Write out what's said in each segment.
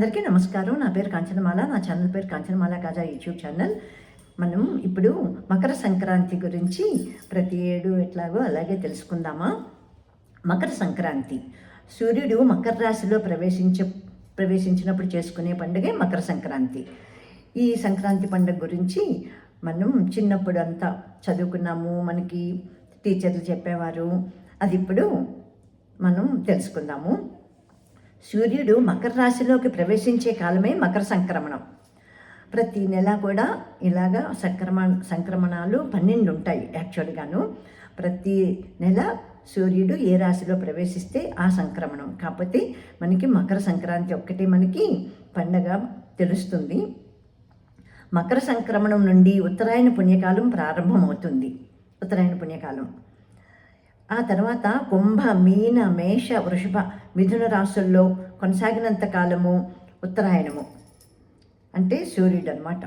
అందరికీ నమస్కారం. నా పేరు కాంచనమాల. నా ఛానల్ పేరు కాంచనమాల కాజా యూట్యూబ్ ఛానల్. మనం ఇప్పుడు మకర సంక్రాంతి గురించి ప్రతి ఏడు ఎట్లాగో అలాగే తెలుసుకుందామా. మకర సంక్రాంతి సూర్యుడు మకర రాశిలో ప్రవేశించినప్పుడు చేసుకునే పండుగే మకర సంక్రాంతి. ఈ సంక్రాంతి పండుగ గురించి మనం చిన్నప్పుడు అంతా చదువుకున్నాము, మనకి టీచర్లు చెప్పేవారు. అది ఇప్పుడు మనం తెలుసుకుందాము. సూర్యుడు మకర రాశిలోకి ప్రవేశించే కాలమే మకర సంక్రమణం. ప్రతి నెల కూడా ఇలాగా సంక్రమణాలు 12 ఉంటాయి. యాక్చువల్గాను ప్రతి నెల సూర్యుడు ఏ రాశిలో ప్రవేశిస్తే ఆ సంక్రమణం. కాకపోతే మనకి మకర సంక్రాంతి ఒక్కటే మనకి పండగ తెలుస్తుంది. మకర సంక్రమణం నుండి ఉత్తరాయణ పుణ్యకాలం ప్రారంభమవుతుంది. ఉత్తరాయణ పుణ్యకాలం ఆ తర్వాత కుంభ, మీన, మేష, వృషభ, మిథున రాశుల్లో కొనసాగినంత కాలము ఉత్తరాయణము అంటే సూర్యుడు అన్నమాట.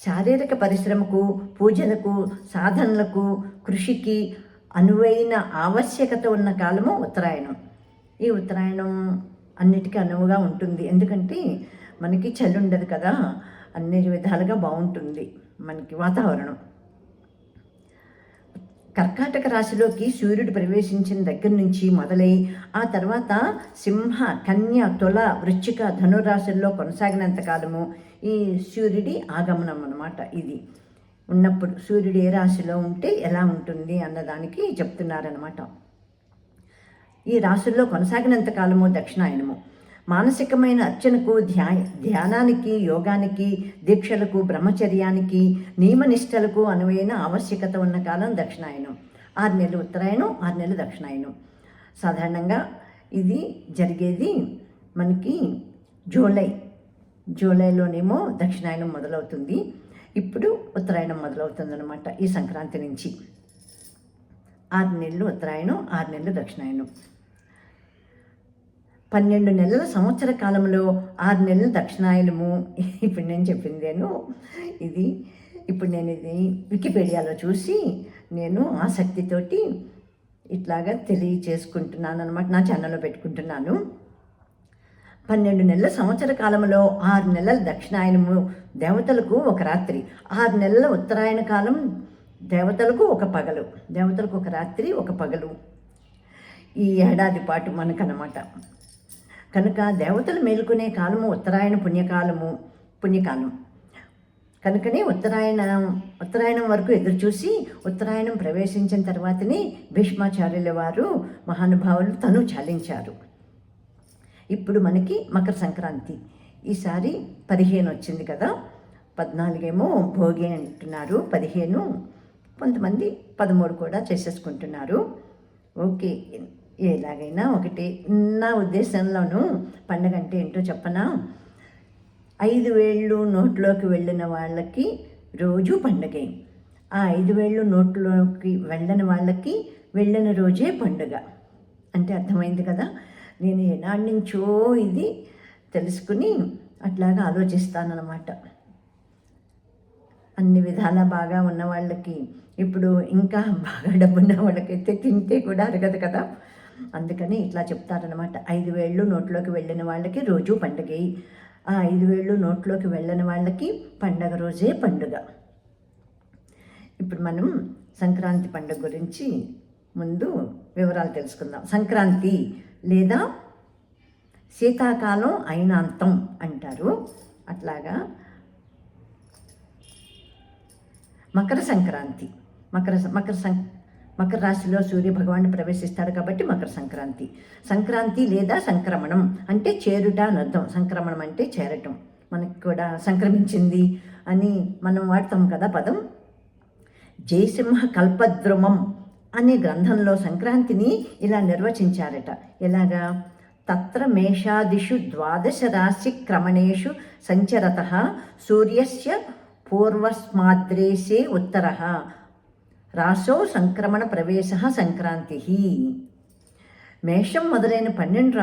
శారీరక పరిశ్రమకు, పూజలకు, సాధనలకు, కృషికి అనువైన ఆవశ్యకత ఉన్న కాలము ఉత్తరాయణం. ఈ ఉత్తరాయణం అన్నిటికీ అనువుగా ఉంటుంది. ఎందుకంటే మనకి చలి ఉండదు కదా, అన్ని విధాలుగా బాగుంటుంది మనకి వాతావరణం. కర్కాటక రాశిలోకి సూర్యుడు ప్రవేశించిన దగ్గర నుంచి మొదలై ఆ తర్వాత సింహ, కన్య, తుల, వృశ్చిక, ధనురాశుల్లో కొనసాగినంత కాలము ఈ సూర్యుడి ఆగమనం అన్నమాట. ఇది ఉన్నప్పుడు సూర్యుడు ఏ రాశిలో ఉంటే ఎలా ఉంటుంది అన్నదానికి చెప్తున్నారనమాట. ఈ రాశుల్లో కొనసాగినంత కాలము దక్షిణాయనము. మానసికమైన అర్చనకు, ధ్యానానికి, యోగానికి, దీక్షలకు, బ్రహ్మచర్యానికి, నియమనిష్టలకు అనువైన ఆవశ్యకత ఉన్న కాలం దక్షిణాయనం. 6 నెలలు ఉత్తరాయణం, 6 నెలలు దక్షిణాయనం. సాధారణంగా ఇది జరిగేది మనకి జూలైలోనేమో దక్షిణాయనం మొదలవుతుంది. ఇప్పుడు ఉత్తరాయణం మొదలవుతుంది అనమాట. ఈ సంక్రాంతి నుంచి 6 నెలలు ఉత్తరాయణం, 6 నెలలు దక్షిణాయనం. 12 నెలల సంవత్సర కాలంలో 6 నెలలు దక్షిణాయనము. ఇప్పుడు నేను చెప్పిందేను ఇది. ఇప్పుడు నేను ఇది వికీపీడియాలో చూసి నేను ఆసక్తితోటి ఇట్లాగా తెలియచేసుకుంటున్నాను అనమాట. నా ఛానల్లో పెట్టుకుంటున్నాను. 12 నెలల సంవత్సర కాలంలో 6 నెలల దక్షిణాయనము దేవతలకు ఒక రాత్రి, 6 నెలల ఉత్తరాయణ కాలం దేవతలకు ఒక పగలు. దేవతలకు ఒక రాత్రి, ఒక పగలు. ఈ ఏడాది పాటు మనకన్నమాట. కనుక దేవతలు మేలుకునే కాలము ఉత్తరాయణ పుణ్యకాలం. కనుకనే ఉత్తరాయణం వరకు ఎదురుచూసి ఉత్తరాయణం ప్రవేశించిన తర్వాతనే భీష్మాచార్యుల వారు మహానుభావులు తను చాలించారు. ఇప్పుడు మనకి మకర సంక్రాంతి ఈసారి 15 వచ్చింది కదా. 14 ఏమో భోగి అంటున్నారు, 15 కొంతమంది 13 కూడా చేసేసుకుంటున్నారు. ఓకే, ఎలాగైనా ఒకటి. నా ఉద్దేశంలోనూ పండగ అంటే ఏంటో చెప్పనా. 5 వేళ్ళు నోట్లోకి వెళ్ళిన వాళ్ళకి రోజు పండగే. ఆ 5 వేళ్ళు నోట్లోకి వెళ్ళని వాళ్ళకి వెళ్ళిన రోజే పండుగ. అంటే అర్థమైంది కదా. నేను ఏనాటి నుంచో ఇది తెలుసుకుని అట్లాగా ఆలోచిస్తానన్నమాట. అన్ని విధాలా బాగా ఉన్న వాళ్ళకి, ఇప్పుడు ఇంకా బాగా డబ్బున్న వాళ్ళకైతే తింటే కూడా అరగదు కదా. అందుకని ఇట్లా చెప్తారనమాట. 5 వేళ్ళు నోట్లోకి వెళ్ళిన వాళ్ళకి రోజు పండుగ. ఆ 5 వేళ్ళు నోట్లోకి వెళ్ళని వాళ్ళకి పండగ రోజే పండుగ. ఇప్పుడు మనం సంక్రాంతి పండుగ గురించి ముందు వివరాలు తెలుసుకుందాం. సంక్రాంతి లేదా శీతాకాలం అయినాంతం అంటారు. అట్లాగా మకర సంక్రాంతి. మకర రాశిలో సూర్య భగవానుడు ప్రవేశిస్తాడు కాబట్టి మకర సంక్రాంతి. సంక్రాంతి లేదా సంక్రమణం అంటే చేరుట అని అర్థం. సంక్రమణం అంటే చేరటం. మనకి కూడా సంక్రమించింది అని మనం వాడతాం కదా పదం. జయసింహ కల్పద్రుమం అనే గ్రంథంలో సంక్రాంతిని ఇలా నిర్వచించారట. ఎలాగా? తత్ర మేషాదిషు 12 రాశి క్రమణేషు సంచరతః సూర్యస్య పూర్వస్మాద్రేశే ఉత్తరః రాసో సంక్రమణ ప్రవేశ సంక్రాంతి. మేషం మొదలైన 12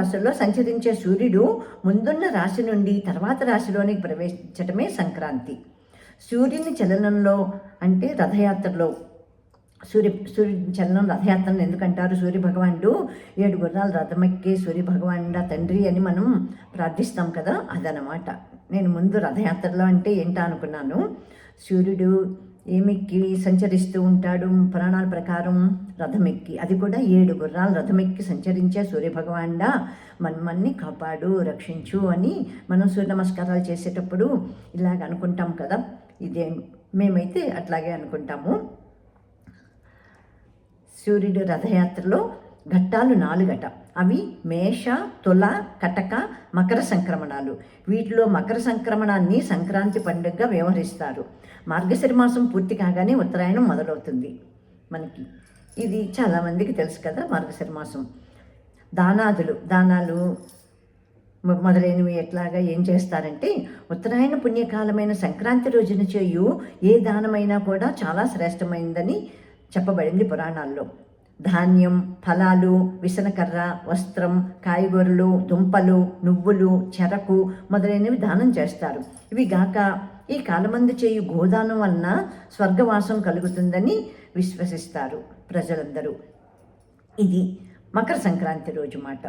రాశుల్లో సంచరించే సూర్యుడు ముందున్న రాశి నుండి తర్వాత రాశిలోనికి ప్రవేశించటమే సంక్రాంతి. సూర్యుని చలనంలో అంటే రథయాత్రలో సూర్య చలనం రథయాత్రను ఎందుకంటారు? సూర్య భగవానుడు 7 గుర్రాలు రథమెక్కి సూర్య భగవానుడా తండ్రి అని మనం ప్రార్థిస్తాం కదా, అదనమాట. నేను ముందు రథయాత్రలో అంటే ఏంటా అనుకున్నాను. సూర్యుడు ఏమెక్కి సంచరిస్తూ ఉంటాడు పురాణాల ప్రకారం? రథమెక్కి. అది కూడా 7 గుర్రాలు రథమెక్కి సంచరించే సూర్యభగవానుడా మనమన్ని కాపాడు, రక్షించు అని మనం సూర్య నమస్కారాలు చేసేటప్పుడు ఇలాగ అనుకుంటాం కదా. ఇదే మేమైతే అట్లాగే అనుకుంటాము. సూర్యుడు రథయాత్రలో ఘట్టాలు 4 అవి మేష, తుల, కటక, మకర సంక్రమణాలు. వీటిలో మకర సంక్రమణాన్ని సంక్రాంతి పండుగగా వ్యవహరిస్తారు. మార్గశిర మాసం పూర్తి కాగానే ఉత్తరాయణం మొదలవుతుంది మనకి. ఇది చాలామందికి తెలుసు కదా. మార్గశిర మాసం దానాలు మొదలైనవి ఎట్లాగా ఏం చేస్తారంటే, ఉత్తరాయణ పుణ్యకాలమైన సంక్రాంతి రోజున చేయు ఏ దానమైనా కూడా చాలా శ్రేష్టమైందని చెప్పబడింది పురాణాల్లో. ధాన్యం, ఫలాలు, విసనకర్ర, వస్త్రం, కాయగూరలు, దుంపలు, నువ్వులు, చెరకు మొదలైనవి దానం చేస్తారు. ఇవి గాక ఈ కాలమందు చేయు గోదానం వలన స్వర్గవాసం కలుగుతుందని విశ్వసిస్తారు ప్రజలందరూ. ఇది మకర సంక్రాంతి రోజు మాట.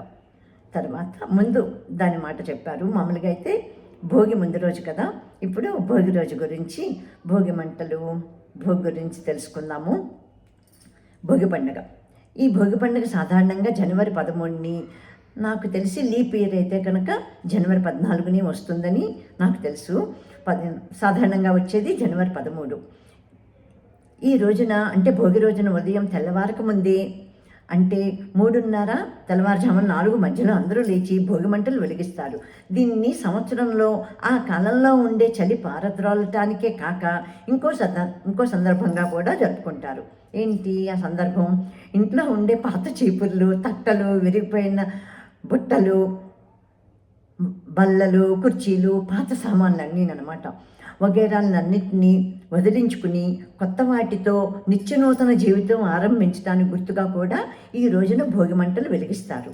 తర్వాత ముందు దాని మాట చెప్పారు. మామూలుగా అయితే భోగి ముందు రోజు కదా. ఇప్పుడు భోగి రోజు గురించి, భోగి మంటలు, భోగి గురించి తెలుసుకుందాము. భోగి పండుగ. ఈ భోగి పండుగ సాధారణంగా జనవరి 13ని, నాకు తెలిసి లీప్ ఇయర్ అయితే కనుక జనవరి 14ని వస్తుందని నాకు తెలుసు. సాధారణంగా వచ్చేది జనవరి 13. ఈ రోజున అంటే భోగి రోజున ఉదయం తెల్లవారక ముందే, అంటే 3:30 తెల్లవారుజామున 4 మధ్యలో అందరూ లేచి భోగి మంటలు వెలిగిస్తారు. దీన్ని సంవత్సరంలో ఆ కాలంలో ఉండే చలి పారద్రోలటానికే కాక ఇంకో సందర్భంగా కూడా జరుపుకుంటారు. ఏంటి ఆ సందర్భం? ఇంట్లో ఉండే పాత చీపుర్లు, తట్టలు, విరిగిపోయిన బుట్టలు, బల్లలు, కుర్చీలు, పాత సామాన్లు అనమాట, వగేరాలన్నింటినీ వదిలించుకుని కొత్త వాటితో నిత్యనూతన జీవితం ఆరంభించడానికి గుర్తుగా కూడా ఈ రోజున భోగి మంటలు వెలిగిస్తారు.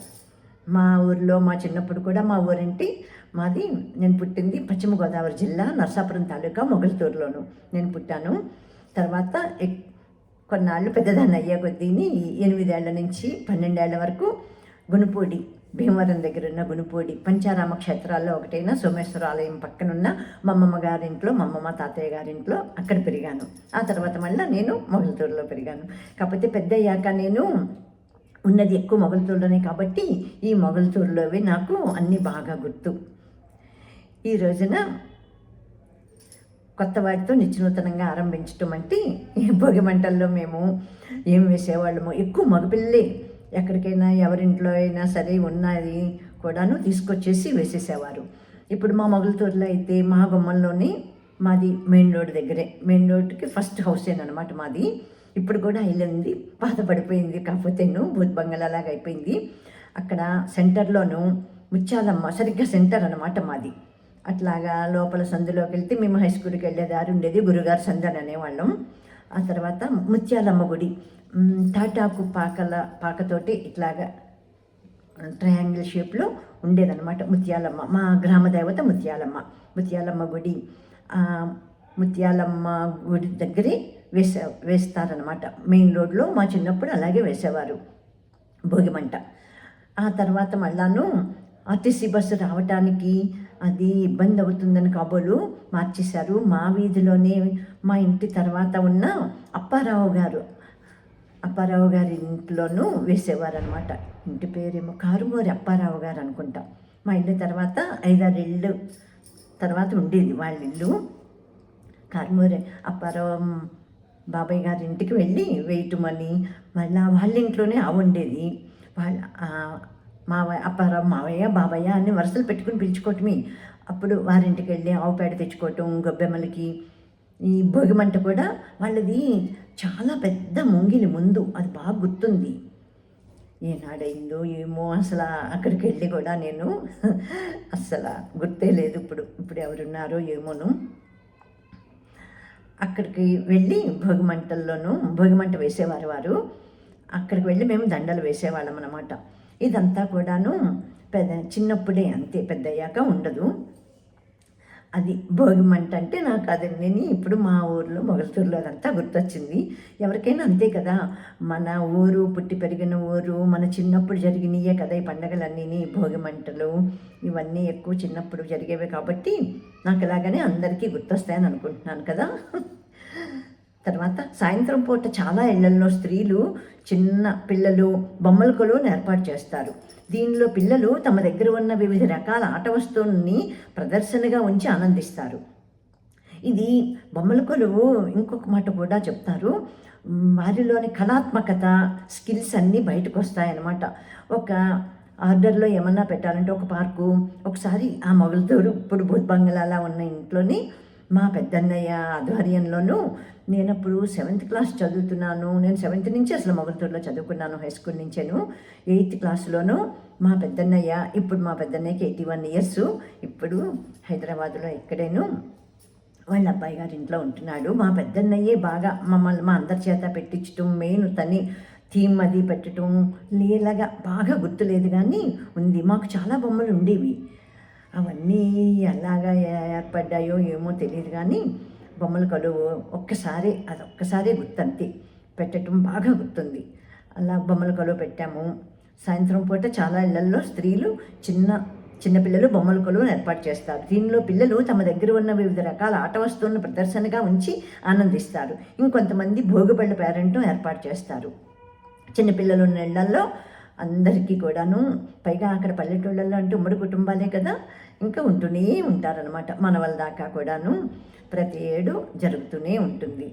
మా ఊరిలో మా చిన్నప్పుడు కూడా, మా ఊరింటి మాది, నేను పుట్టింది పశ్చిమ గోదావరి జిల్లా నరసాపురం తాలూకా మొగల్తూరులోను నేను పుట్టాను. తర్వాత కొన్నాళ్ళు పెద్దదాన్ని అయ్యే కొద్దీని 8 ఏళ్ల నుంచి 12 ఏళ్ల వరకు గునుపూడి, భీమవరం దగ్గర ఉన్న గునుపూడి పంచారామ క్షేత్రాల్లో ఒకటైన సోమేశ్వర ఆలయం పక్కనున్న మా అమ్మమ్మ గారింట్లో, మా అమ్మమ్మ తాతయ్య గారింట్లో అక్కడ పెరిగాను. ఆ తర్వాత మళ్ళీ నేను మొగల్తూరులో పెరిగాను. కాకపోతే పెద్ద అయ్యాక నేను ఉన్నది ఎక్కువ మొగల్తూరులోనే కాబట్టి ఈ మొగల్తూరులోవి నాకు అన్నీ బాగా గుర్తు. ఈ రోజున కొత్త వాటితో నిత్యనూతనంగా ఆరంభించటం అంటే భోగి మంటల్లో మేము ఏం వేసేవాళ్ళము, ఎక్కువ మగపిల్లలే ఎక్కడికైనా ఎవరింట్లో అయినా సరే ఉన్నది కూడాను తీసుకొచ్చేసి వేసేసేవారు. ఇప్పుడు మా మొగల్తూరులో అయితే మా గుమ్మంలోనే, మాది మెయిన్ రోడ్ దగ్గరే, మెయిన్ రోడ్కి ఫస్ట్ హౌసేనమాట మాది. ఇప్పుడు కూడా అయింది, పాత పడిపోయింది, కాకపోతేను భూత్ బంగళాలాగా అయిపోయింది. అక్కడ సెంటర్లోను ముత్యాలమ్మ, సరిగ్గా సెంటర్ అనమాట మాది. అట్లాగా లోపల సందులోకి వెళ్తే మేము హై స్కూల్కి వెళ్ళే దారి ఉండేది, గురుగారు సందు అని అనేవాళ్ళం. ఆ తర్వాత ముత్యాలమ్మ గుడి, తాటాకు పాకతోటి ఇట్లాగా ట్రయాంగిల్ షేప్లో ఉండేదన్నమాట ముత్యాలమ్మ. మా గ్రామ దేవత ముత్యాలమ్మ గుడి. ముత్యాలమ్మ గుడి దగ్గరే వేస్తారనమాట. మెయిన్ రోడ్లో మా చిన్నప్పుడు అలాగే వేసేవారు భోగిమంట. ఆ తర్వాత మళ్ళాను ఆర్టీసీ బస్సు రావటానికి అది ఇబ్బంది అవుతుందని కాబోలు మార్చేశారు. మా వీధిలోనే మా ఇంటి తర్వాత ఉన్న అప్పారావు గారి ఇంట్లోనూ వేసేవారనమాట. ఇంటి పేరేమో కారుమూరి అప్పారావు గారు అనుకుంటా. మా ఇల్లు తర్వాత 5-6 ఇళ్ళు తర్వాత ఉండేది వాళ్ళ ఇల్లు. కారుమూరి అప్పారావు బాబాయ్ గారి ఇంటికి వెళ్ళి వేయటమని, మళ్ళీ వాళ్ళ ఇంట్లోనే ఉండేది. అప్పారావు మావయ్య, బాబయ్య అని వరుసలు పెట్టుకుని పిలుచుకోవటమే. అప్పుడు వారింటికి వెళ్ళి ఆవు పేడ తెచ్చుకోవటం, గొబ్బెమ్మలకి. ఈ భోగిమంట కూడా వాళ్ళది చాలా పెద్ద ముంగిలి ముందు, అది బాగా గుర్తుంది. ఏనాడైందో ఏమో అసలు, అక్కడికి వెళ్ళి కూడా నేను అస్సలు గుర్తే లేదు. ఇప్పుడు ఎవరున్నారో ఏమోను. అక్కడికి వెళ్ళి భోగిమంట వేసేవారు వారు. అక్కడికి వెళ్ళి మేము దండలు వేసేవాళ్ళం అన్నమాట. ఇదంతా కూడాను చిన్నప్పుడే, అంతే, పెద్ద అయ్యాక ఉండదు. అది భోగి మంట అంటే నాకు అది నేను ఇప్పుడు మా ఊర్లో మొగల్తూరులో అదంతా గుర్తొచ్చింది. ఎవరికైనా అంతే కదా, మన ఊరు పుట్టి పెరిగిన ఊరు, మన చిన్నప్పుడు జరిగినయే కదా ఈ పండగలన్నీ, భోగి మంటలు ఇవన్నీ ఎక్కువ చిన్నప్పుడు జరిగేవి కాబట్టి నాకు ఇలాగనే అందరికీ గుర్తొస్తాయని అనుకుంటున్నాను కదా. తర్వాత సాయంత్రం పూట చాలా ఇళ్లల్లో స్త్రీలు చిన్న పిల్లలు బొమ్మల కొలువును ఏర్పాటు చేస్తారు. దీనిలో పిల్లలు తమ దగ్గర ఉన్న వివిధ రకాల ఆట వస్తువుల్ని ప్రదర్శనగా ఉంచి ఆనందిస్తారు. ఇది బొమ్మల కొలువు ఇంకొక మాట కూడా చెప్తారు, వారిలోని కళాత్మకత స్కిల్స్ అన్నీ బయటకు వస్తాయన్నమాట. ఒక ఆర్డర్లో ఏమన్నా పెట్టాలంటే ఒక పార్కు, ఒకసారి ఆ మొగల్తూరు ఇప్పుడు భూత్ బంగ్లాలా ఉన్న ఇంట్లోని మా పెద్దన్నయ్య ఆధ్వర్యంలోనూ, నేను అప్పుడు 7th క్లాస్ చదువుతున్నాను, నేను 7th నుంచి అసలు మొగల్తూరులో చదువుకున్నాను, హై స్కూల్ నుంచేను. 8th క్లాస్లోనూ మా పెద్దన్నయ్య, ఇప్పుడు మా పెద్దన్నయ్యకి 81 years, ఇప్పుడు హైదరాబాద్లో ఇక్కడేను వాళ్ళ అబ్బాయి గారి ఇంట్లో ఉంటున్నాడు. మా పెద్దన్నయ్యే బాగా మమ్మల్ని మా అందరి చేత పెట్టించటం, మెయిన్ తని థీమ్ అది పెట్టడం లేలాగా బాగా గుర్తులేదు కానీ ఉంది. మాకు చాలా బొమ్మలు ఉండేవి, అవన్నీ ఎలాగా ఏర్పడ్డాయో ఏమో తెలియదు కానీ బొమ్మల కొలువు ఒక్కసారే గుర్తంతే, పెట్టడం బాగా గుర్తుంది. అలా బొమ్మల కొలువు పెట్టాము. సాయంత్రం పూట చాలా ఇళ్లల్లో స్త్రీలు చిన్నపిల్లలు బొమ్మల కొలువును ఏర్పాటు చేస్తారు. దీనిలో పిల్లలు తమ దగ్గర ఉన్న వివిధ రకాల ఆట వస్తువులను ప్రదర్శనగా ఉంచి ఆనందిస్తారు. ఇంకొంతమంది భోగిపళ్ళ పేరెంట్ను ఏర్పాటు చేస్తారు. చిన్నపిల్లలు ఉన్న ఇళ్లల్లో అందరికీ కూడాను, పైగా అక్కడ పల్లెటూళ్ళల్లో అంటే ఉమ్మడి కుటుంబాలే కదా, ఇంకా ఉంటూనే ఉంటారనమాట మనవల దాకా కూడాను. ప్రతి ఏడు జరుగుతూనే ఉంటుంది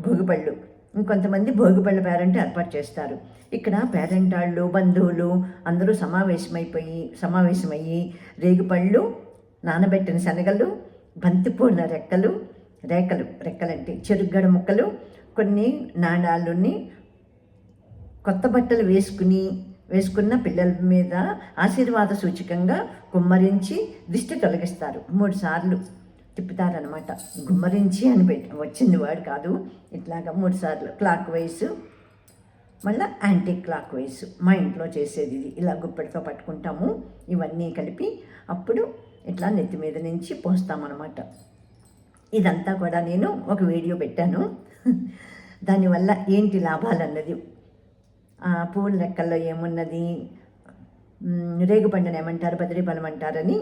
భోగిపళ్ళు. ఇంకొంతమంది భోగిపళ్ళ పేరెంట్ ఏర్పాటు చేస్తారు. ఇక్కడ పేరెంట్ వాళ్ళు బంధువులు అందరూ సమావేశమయ్యి రేగుపళ్ళు, నానబెట్టిన శనగలు, బంతిపూల రెక్కలంటే చెరుగ్గడ ముక్కలు, కొన్ని నాణాలని, కొత్త బట్టలు వేసుకున్న పిల్లల మీద ఆశీర్వాద సూచకంగా గుమ్మరించి దిష్టి తొలగిస్తారు. 3 సార్లు తిప్పుతారనమాట. గుమ్మరించి అని వచ్చింది వాడు కాదు, ఇట్లాగా 3 సార్లు క్లాక్ వైజ్, మళ్ళీ యాంటీ క్లాక్ వైజ్. మా ఇంట్లో చేసేది ఇది, ఇలా గుప్పెడితో పట్టుకుంటాము, ఇవన్నీ కలిపి అప్పుడు ఇట్లా నెత్తి మీద నుంచి పోస్తామన్నమాట. ఇదంతా కూడా నేను ఒక వీడియో పెట్టాను. దానివల్ల ఏంటి లాభాలన్నది, పూల లెక్కల్లో ఏమున్నది, రేగుపండుని ఏమంటారు, బదిరీపలం అంటారని.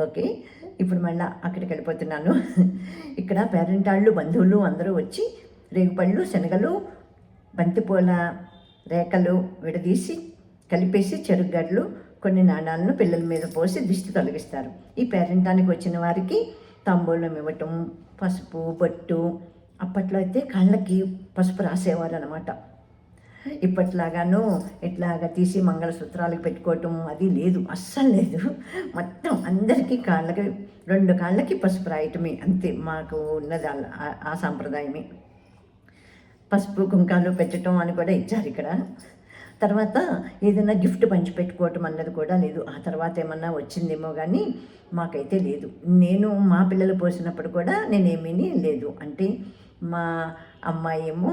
ఓకే, ఇప్పుడు మళ్ళీ అక్కడికి వెళ్ళిపోతున్నాను. ఇక్కడ పేరెంట్ వాళ్ళు బంధువులు అందరూ వచ్చి రేగుపళ్ళు, శనగలు, బంతిపూల రేకలు విడదీసి కలిపేసి చెరుగ్గడ్లు, కొన్ని నాణాలను పిల్లల మీద పోసి దిష్టి తొలగిస్తారు. ఈ పేరెంటానికి వచ్చిన వారికి తాంబూలం ఇవ్వటం, పసుపు బొట్టు. అప్పట్లో అయితే కాళ్ళకి పసుపు రాసేవారు అనమాట. ఇప్పట్లాగాను ఇట్లాగా తీసి మంగళసూత్రాలకు పెట్టుకోవటం అది లేదు, అస్సలు లేదు. మొత్తం అందరికీ కాళ్ళకి 2 కాళ్ళకి పసుపు రాయటమే, అంతే మాకు ఉన్నది ఆ సాంప్రదాయమే. పసుపు కుంకాలు పెట్టడం అని కూడా ఇచ్చారు ఇక్కడ. తర్వాత ఏదైనా గిఫ్ట్ పంచి పెట్టుకోవటం అన్నది కూడా లేదు. ఆ తర్వాత ఏమన్నా వచ్చిందేమో కానీ మాకైతే లేదు. నేను మా పిల్లలు పోసినప్పుడు కూడా నేనేమీ లేదు. అంటే మా అమ్మాయి ఏమో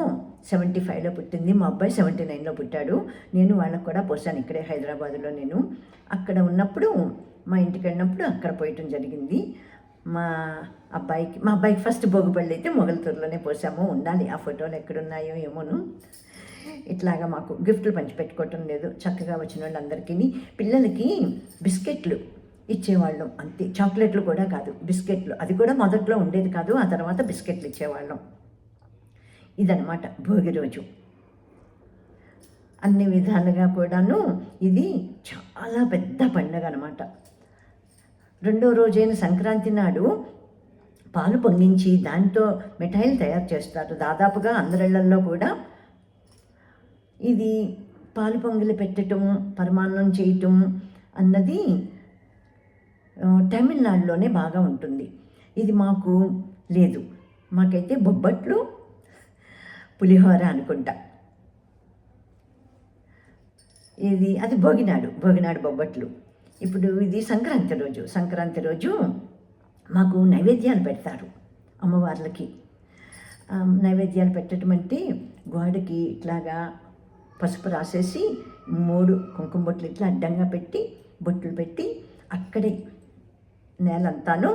75లో పుట్టింది, మా అబ్బాయి 79లో పుట్టాడు. నేను వాళ్ళకు కూడా పోసాను ఇక్కడే హైదరాబాదులో. నేను అక్కడ ఉన్నప్పుడు మా ఇంటికి వెళ్ళినప్పుడు అక్కడ పోయటం జరిగింది. మా అబ్బాయికి ఫస్ట్ భోగిపళ్ళు అయితే మొగల్తూరులోనే పోసాము. ఉండాలి, ఆ ఫోటోలు ఎక్కడున్నాయో ఏమోను. ఇట్లాగా మాకు గిఫ్ట్లు పంచిపెట్టుకోవటం లేదు. చక్కగా వచ్చిన వాళ్ళందరికీ పిల్లలకి బిస్కెట్లు ఇచ్చేవాళ్ళం, అంతే. చాక్లెట్లు కూడా కాదు, బిస్కెట్లు. అది కూడా మొదట్లో ఉండేది కాదు, ఆ తర్వాత బిస్కెట్లు ఇచ్చేవాళ్ళం. ఇదనమాట భోగి రోజు. అన్ని విధాలుగా కూడాను ఇది చాలా పెద్ద పండుగ అనమాట. 2వ రోజైన సంక్రాంతి నాడు పాలు పొంగించి దాంతో మిఠాయిలు తయారు చేస్తారు. దాదాపుగా అందరిళ్లల్లో కూడా ఇది పాలు పొంగిలి పెట్టడం, పరమాన్నం చేయటం అన్నది తమిళనాడులోనే బాగా ఉంటుంది. ఇది మాకు లేదు. మాకైతే బొబ్బట్లు, పులిహోర అనుకుంటా. అది భోగినాడు బొబ్బట్లు. ఇప్పుడు ఇది సంక్రాంతి రోజు మాకు నైవేద్యాలు పెడతారు అమ్మవార్లకి. నైవేద్యాలు పెట్టడం అంటే గోడకి ఇట్లాగా పసుపు రాసేసి 3 కుంకుమ బొట్లు ఇట్లా అడ్డంగా పెట్టి బొట్లు పెట్టి అక్కడే నేలంతాను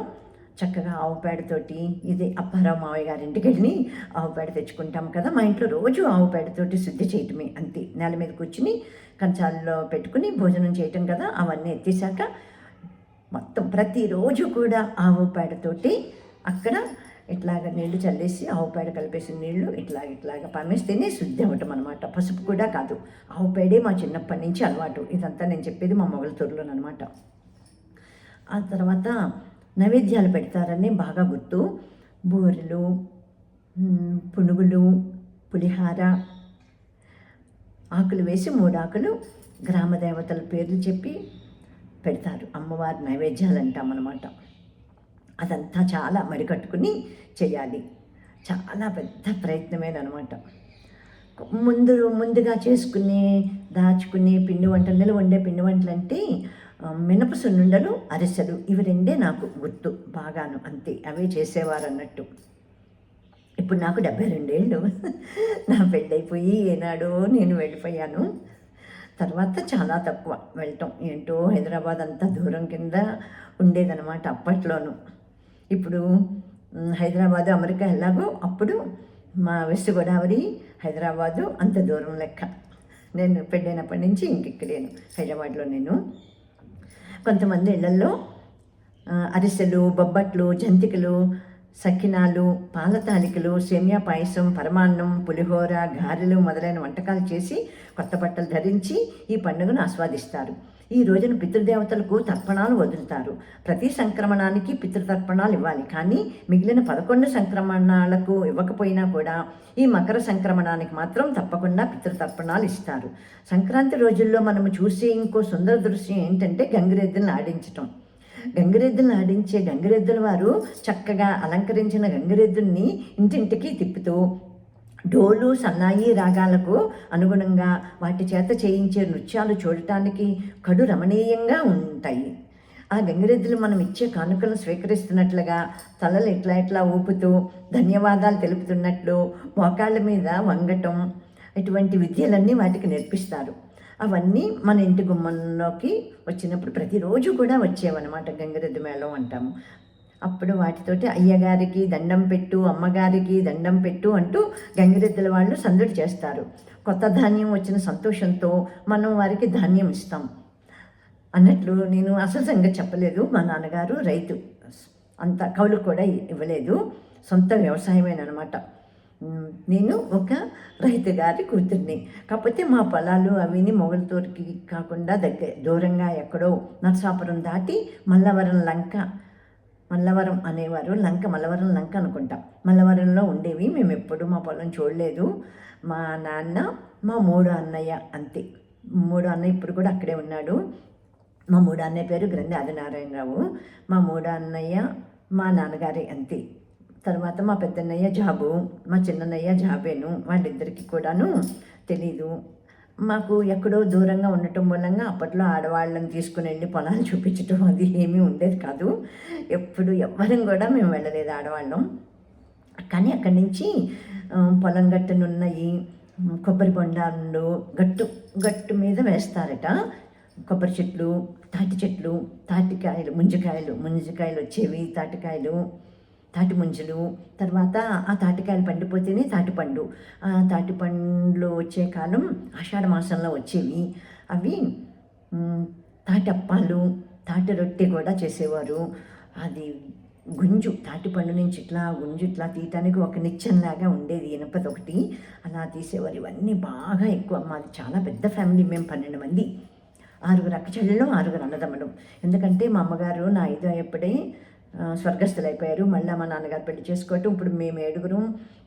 చక్కగా ఆవు పేడతోటి ఇదే అప్పారావు మావయ్య గారింటికి వెళ్ళి ఆవు పేడ తెచ్చుకుంటాం కదా. మా ఇంట్లో రోజు ఆవు పేడతోటి శుద్ధి చేయటమే, అంతే. నేల మీద కూర్చుని కంచాల్లో పెట్టుకుని భోజనం చేయటం కదా. అవన్నీ ఎత్తేసాక మొత్తం ప్రతిరోజు కూడా ఆవు పేడతోటి అక్కడ ఇట్లాగ నీళ్లు చల్లేసి ఆవు పేడ కలిపేసిన నీళ్లు ఇట్లాగ పమ్మేస్తేనే శుద్ధి అవ్వటం అనమాట. పసుపు కూడా కాదు, ఆవు పేడే మా చిన్నప్పటి నుంచి అలవాటు. ఇదంతా నేను చెప్పేది మా మొగలతూరులోనమాట. ఆ తర్వాత నైవేద్యాలు పెడతారని బాగా గుర్తు. బూరెలు, పునుగులు, పులిహార, ఆకులు వేసి 3 ఆకులు గ్రామ దేవతల పేర్లు చెప్పి పెడతారు. అమ్మవారి నైవేద్యాలు అంటామన్నమాట. అదంతా చాలా మడికట్టుకుని చేయాలి. చాలా పెద్ద ప్రయత్నమేనమాట. ముందుగా చేసుకునే దాచుకునే పిండి వంటలు, నిల్వ వండే పిండి వంటలు అంటే మినప సున్నుండలు, అరిసెలు, ఇవి 2 నాకు గుర్తు బాగాను, అంతే. అవే చేసేవారు అన్నట్టు. ఇప్పుడు నాకు 72 ఏళ్ళు. నా పెళ్ళైపోయి ఏనాడో నేను వెళ్ళిపోయాను. తర్వాత చాలా తక్కువ వెళ్ళటం. ఏంటో హైదరాబాద్ అంతా దూరం కింద ఉండేదన్నమాట అప్పట్లోనూ. ఇప్పుడు హైదరాబాదు, అమెరికా ఎలాగో అప్పుడు మా వెస్ట్ గోదావరి, హైదరాబాదు అంత దూరం లెక్క. నేను పెళ్ళైనప్పటి నుంచి ఇంకెక్కడేను హైదరాబాద్లో. నేను కొంతమంది ఇళ్లల్లో అరిసెలు, బొబ్బట్లు, జంతికలు, సకినాలు, పాల తాలికలు, సేమియా పాయసం, పరమాన్నం, పులిహోర, గారెలు మొదలైన వంటకాలు చేసి కొత్త బట్టలు ధరించి ఈ పండుగను ఆస్వాదిస్తారు. ఈ రోజున పితృదేవతలకు తర్పణాలు వదులుతారు. ప్రతి సంక్రమణానికి పితృతర్పణాలు ఇవ్వాలి, కానీ మిగిలిన 11 సంక్రమణాలకు ఇవ్వకపోయినా కూడా ఈ మకర సంక్రమణానికి మాత్రం తప్పకుండా పితృతర్పణాలు ఇస్తారు. సంక్రాంతి రోజుల్లో మనము చూసే ఇంకో సుందర దృశ్యం ఏంటంటే గంగిరెద్దులను ఆడించటం. గంగిరెద్దులను ఆడించే గంగిరెద్దుల వారు చక్కగా అలంకరించిన గంగిరెద్దుల్ని ఇంటింటికి తిప్పుతూ డోలు, సన్నాయి రాగాలకు అనుగుణంగా వాటి చేత చేయించే నృత్యాలు చూడటానికి కడు రమణీయంగా ఉంటాయి. ఆ గంగిరెద్దులు మనం ఇచ్చే కానుకలను స్వీకరిస్తున్నట్లుగా తలలు ఇట్లా ఊపుతూ ధన్యవాదాలు తెలుపుతున్నట్లు మోకాళ్ళ మీద వంగటం, ఇటువంటి విద్యలన్నీ వాటికి నేర్పిస్తారు. అవన్నీ మన ఇంటి గుమ్మంలోకి వచ్చినప్పుడు ప్రతిరోజు కూడా వచ్చేవన్నమాట. గంగిరెద్దు మేళం అంటాము. అప్పుడు వాటితోటి అయ్యగారికి దండం పెట్టు, అమ్మగారికి దండం పెట్టు అంటూ గంగిరెద్దుల వాళ్ళు సందడి చేస్తారు. కొత్త ధాన్యం వచ్చిన సంతోషంతో మనం వారికి ధాన్యం ఇస్తాం అన్నట్లు. నేను అసలు సంగతి చెప్పలేదు. మా నాన్నగారు రైతు, అంత కౌలు కూడా ఇవ్వలేదు, సొంత వ్యవసాయమేనమాట. నేను ఒక రైతు గారి కూతుర్ని. కాకపోతే మా పొలాలు అవిని మొగలతూరుకి కాకుండా దూరంగా ఎక్కడో నరసాపురం దాటి మల్లవరం అనేవారు. మల్లవరం లంక అనుకుంటా, మల్లవరంలో ఉండేవి. మేము ఎప్పుడు మా పొలం చూడలేదు. మా నాన్న, మా 3 అన్నయ్య, అంతే. 3 అన్నయ్య ఇప్పుడు కూడా అక్కడే ఉన్నాడు. మా 3 అన్నయ్య పేరు గ్రంథి ఆదినారాయణరావు. మా 3 అన్నయ్య మా నాన్నగారే, అంతే. తర్వాత మా పెద్దన్నయ్య జాబు, మా చిన్నన్నయ్య జాబేను. వాళ్ళిద్దరికీ కూడాను తెలీదు. మాకు ఎక్కడో దూరంగా ఉండటం మూలంగా అప్పట్లో ఆడవాళ్ళని తీసుకుని వెళ్ళి పొలాలు చూపించడం అది ఏమీ ఉండేది కాదు. ఎప్పుడు ఎవ్వరం కూడా మేము వెళ్ళలేదు ఆడవాళ్ళం. కానీ అక్కడి నుంచి పొలం గట్టునున్నాయి కొబ్బరి బొండాలు గట్టు మీద వేస్తారట. కొబ్బరి చెట్లు, తాటి చెట్లు, తాటికాయలు, ముంజికాయలు వచ్చేవి, తాటి ముంజలు. తర్వాత ఆ తాటికాయలు పండిపోతేనే తాటిపండు. ఆ తాటిపండ్లు వచ్చే కాలం ఆషాఢ మాసంలో వచ్చేవి. అవి తాటి అప్పాలు, తాటి రొట్టె కూడా చేసేవారు. అది గుంజు, తాటిపండు నుంచి గుంజు తీయటానికి ఒక నిచ్చెనలాగా ఉండేది, ఇనపదొకటి, అలా తీసేవారు. ఇవన్నీ బాగా ఎక్కువ. మాది చాలా పెద్ద ఫ్యామిలీ. మేము 12 మంది, 6 అక్క చెల్లెలు, 6 అన్నదమ్ములు. ఎందుకంటే మా అమ్మగారు నా 5 అయ్యేప్పుడే స్వర్గస్థులైపోయారు. మళ్ళీ మా నాన్నగారు పెళ్లి చేసుకోవటం. ఇప్పుడు మేము 7,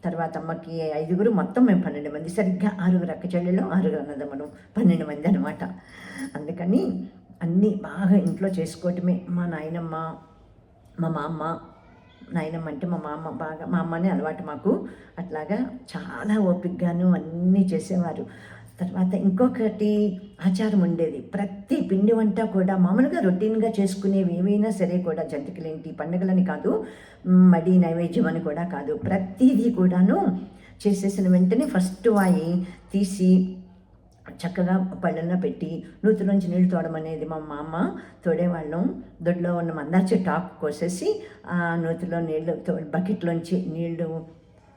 తర్వాత అమ్మకి 5, మొత్తం మేము 12 మంది. సరిగ్గా 6 అక్క చెల్లెలు, 6 అన్నదమ్ములు, 12 మంది అనమాట. అందుకని అన్నీ బాగా ఇంట్లో చేసుకోవటమే. మా నాయనమ్మ, మా మామ, నాయనమ్మ అంటే మా అమ్మనే అలవాటు మాకు. అట్లాగా చాలా ఓపికగాను అన్నీ చేసేవారు. తర్వాత ఇంకొకటి ఆచారం ఉండేది. ప్రతి పిండి వంట కూడా మామూలుగా రొటీన్గా చేసుకునేవి ఏవైనా సరే కూడా, జంతికలేంటి పండుగలని కాదు, మడి నైవేద్యం అని కూడా కాదు, ప్రతిదీ కూడాను చేసేసిన వెంటనే ఫస్ట్ వాయి తీసి చక్కగా పళ్ళెంలో పెట్టి నూతిలోంచి నీళ్లు తోడమనేది మా అమ్మ. తోడేవాళ్ళం. దొడ్లో ఉన్న మందార చెట్టు ఆకు కోసేసి ఆ నూతిలో నీళ్లు బకెట్లోంచి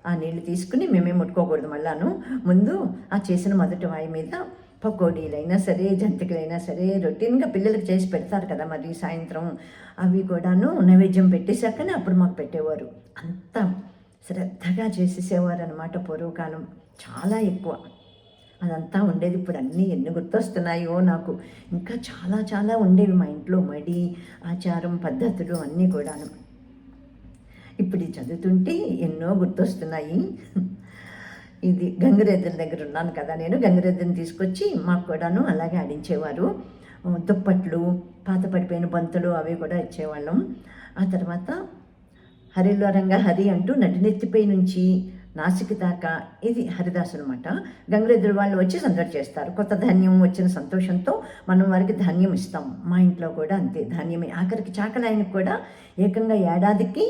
ఆ నీళ్లు తీసుకుని మేమే ముట్టుకోకూడదు. మళ్ళాను ముందు ఆ చేసిన మొదటి వాయి మీద పకోడీలైనా సరే, జంతికలైనా సరే రొటీన్గా పిల్లలకి చేసి పెడతారు కదా, మరి సాయంత్రం అవి కూడాను నైవేద్యం పెట్టేశాకనే అప్పుడు మాకు పెట్టేవారు. అంత శ్రద్ధగా చేసేసేవారు అనమాట పూర్వకాలం. చాలా ఎక్కువ అదంతా ఉండేది. ఇప్పుడు అన్నీ ఎన్ని గుర్తొస్తున్నాయో నాకు. ఇంకా చాలా చాలా ఉండేవి మా ఇంట్లో, మడి ఆచారం పద్ధతులు అన్నీ కూడాను. ఇప్పుడు చదువుతుంటే ఎన్నో గుర్తొస్తున్నాయి. ఇది గంగిరెద్దుల దగ్గర ఉన్నాను కదా నేను. గంగిరెద్దుని తీసుకొచ్చి మాకు కూడాను అలాగే ఆడించేవారు. దుప్పట్లు, పాత పడిపోయిన బంతులు అవి కూడా ఇచ్చేవాళ్ళం. ఆ తర్వాత హరిలో రంగా హరి అంటూ నడినెత్తిపై నుంచి నాసిక దాకా, ఇది హరిదాసు అనమాట. గంగిరెద్దుల వాళ్ళు వచ్చి సందడి చేస్తారు. కొత్త ధాన్యం వచ్చిన సంతోషంతో మనం వారికి ధాన్యం ఇస్తాం. మా ఇంట్లో కూడా అంతే, ధాన్యమే. ఆఖరికి చాకలాయనికి కూడా ఏకంగా ఏడాదికి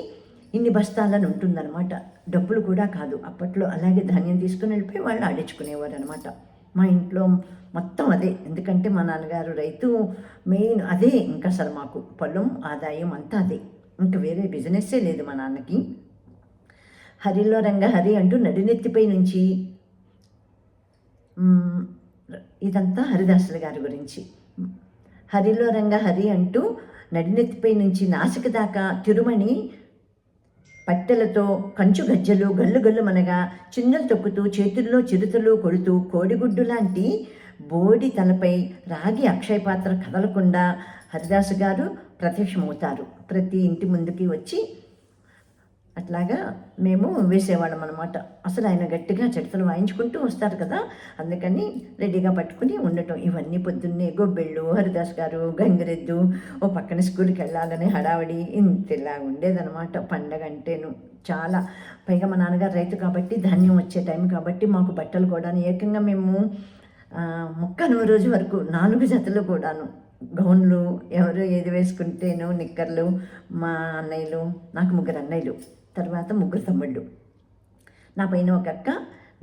ఇన్ని బస్తాలని ఉంటుందన్నమాట. డబ్బులు కూడా కాదు. అప్పట్లో అలాగే ధాన్యం తీసుకుని వెళ్ళిపోయి వాళ్ళు ఆడించుకునేవారు అనమాట. మా ఇంట్లో మొత్తం అదే. ఎందుకంటే మా నాన్నగారు రైతు, మెయిన్ అదే. ఇంకా అసలు మాకు పొలం ఆదాయం అంతా అదే. ఇంకా వేరే బిజినెస్సే లేదు మా నాన్నకి. హరిలో రంగా హరి అంటూ నడినెత్తిపై నుంచి, ఇదంతా హరిదాసుల గారి గురించి. హరిలో రంగా హరి అంటూ నడినెత్తిపై నుంచి నాసిక దాకా తిరుమణి పట్టెలతో కంచు గజ్జలు గల్లు గల్లు మనగా చిన్నలు తొక్కుతూ చేతుల్లో చిరుతలు కొడుతూ కోడిగుడ్డు లాంటి బోడి తలపై రాగి అక్షయ పాత్ర కదలకుండా హరిదాసు గారు ప్రత్యక్షమవుతారు. ప్రతి ఇంటి ముందుకి వచ్చి అట్లాగా మేము వేసేవాళ్ళం అనమాట. అసలు ఆయన గట్టిగా చిడతలు వాయించుకుంటూ వస్తారు కదా, అందుకని రెడీగా పట్టుకుని ఉండటం. ఇవన్నీ పొద్దున్నే గొబ్బెళ్ళు, హరిదాస్ గారు, గంగిరెద్దు, ఓ పక్కన స్కూల్కి వెళ్ళాలని హడావడి, ఇంతలా ఉండేదనమాట పండగ అంటేను. చాలా. పైగా మా నాన్నగారు రైతు కాబట్టి ధాన్యం వచ్చే టైం కాబట్టి మాకు బట్టలు కూడా ఏకంగా మేము ముక్కనుమ రోజు వరకు 4 జతలు కూడాను గౌన్లు, ఎవరు ఏది వేసుకుంటేనో నిక్కర్లు. మా అన్నయ్యలు, నాకు 3 అన్నయ్యలు, తర్వాత 3 తమ్ముళ్ళు, నా పైన ఒక అక్క,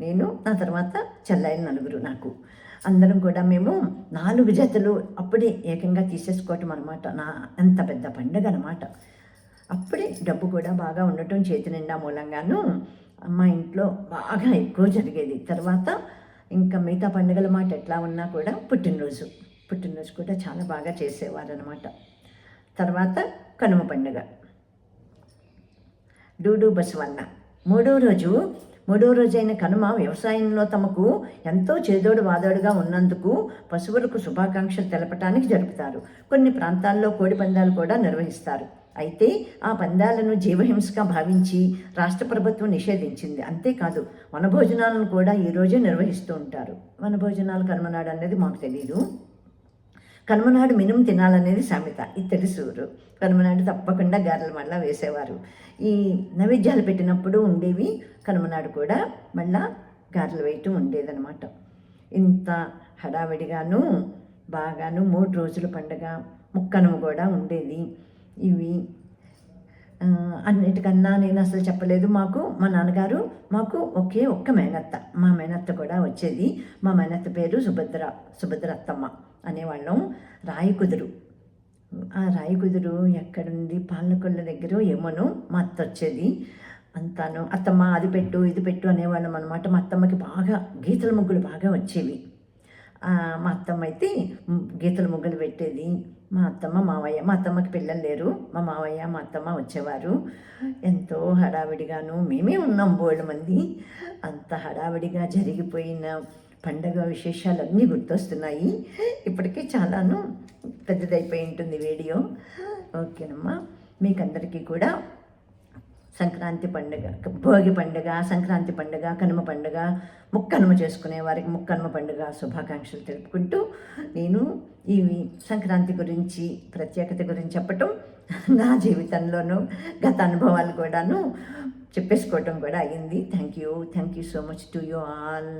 నేను, నా తర్వాత చెల్లాయిలు 4 నాకు. అందరం కూడా మేము 4 జతలు అప్పుడే ఏకంగా తీసేసుకోవటం అనమాట. ఎంత పెద్ద పండుగ అనమాట. అప్పుడే డబ్బు కూడా బాగా ఉండటం చేతి నిండా మూలంగాను మా ఇంట్లో బాగా ఎక్కువ జరిగేది. తర్వాత ఇంకా మిగతా పండుగల మాట ఎట్లా ఉన్నా కూడా పుట్టినరోజు కూడా చాలా బాగా చేసేవారు అనమాట. తర్వాత కనుమ పండుగ, డూడు బసవన్న. మూడో రోజైన కనుమ వ్యవసాయంలో తమకు ఎంతో చేదోడు వాదోడుగా ఉన్నందుకు పశువులకు శుభాకాంక్షలు తెలపటానికి జరుపుతారు. కొన్ని ప్రాంతాల్లో కోడి పందాలు కూడా నిర్వహిస్తారు. అయితే ఆ పందాలను జీవహింసగా భావించి రాష్ట్ర ప్రభుత్వం నిషేధించింది. అంతేకాదు వనభోజనాలను కూడా ఈరోజే నిర్వహిస్తూ ఉంటారు. వనభోజనాలు కనుమనాడు అనేది మాకు తెలియదు. కనుమనాడు మినుము తినాలనేది సామెత, ఇది తెలుసు. కనుమనాడు తప్పకుండా గారెలు మళ్ళా వేసేవారు. ఈ నైవేద్యాలు పెట్టినప్పుడు ఉండేవి. కనుమనాడు కూడా మళ్ళా గారెలు వేయటం ఉండేదన్నమాట. ఇంత హడావిడిగాను బాగాను 3 రోజుల పండుగ. ముక్కనుమ కూడా ఉండేది. ఇవి అన్నిటికన్నా నేను అసలు చెప్పలేదు. మా నాన్నగారు మాకు ఒక్క మేనత్త. మా మేనత్త కూడా వచ్చేది. మా మేనత్త పేరు సుభద్రత్తమ్మ అనేవాళ్ళం. రాయికుదురు. ఆ రాయికుదురు ఎక్కడుంది, పాలకొల్ల దగ్గర ఏమోనో మా అత్త వచ్చేది. అంతాను అత్తమ్మ అది పెట్టు ఇది పెట్టు అనేవాళ్ళం అనమాట. మా అత్తమ్మకి బాగా గీతల ముగ్గులు బాగా వచ్చేవి. మా అత్తమ్మ అయితే గీతల ముగ్గులు పెట్టేది. మా అత్తమ్మ మావయ్య, మా అత్తమ్మకి పిల్లలు లేరు, మా మావయ్య మా అత్తమ్మ వచ్చేవారు. ఎంతో హడావిడిగాను మేమే ఉన్నాం బోల్డ్ మంది. అంత హడావిడిగా జరిగిపోయిన పండగ విశేషాలన్నీ గుర్తొస్తున్నాయి. ఇప్పటికీ చాలాను పెద్దదైపోయి ఉంటుంది వీడియో. ఓకేనమ్మా, మీకందరికీ కూడా సంక్రాంతి పండుగ, భోగి పండుగ, సంక్రాంతి పండుగ, కనుమ పండుగ, ముక్కనుమ చేసుకునే వారికి ముక్కనుమ పండుగ శుభాకాంక్షలు తెలుపుకుంటూ నేను ఈ సంక్రాంతి గురించి ప్రత్యేకత గురించి చెప్పటం, నా జీవితంలోనూ గత అనుభవాలు కూడాను చెప్పేసుకోవటం కూడా అయ్యింది. Thank you so much to you all.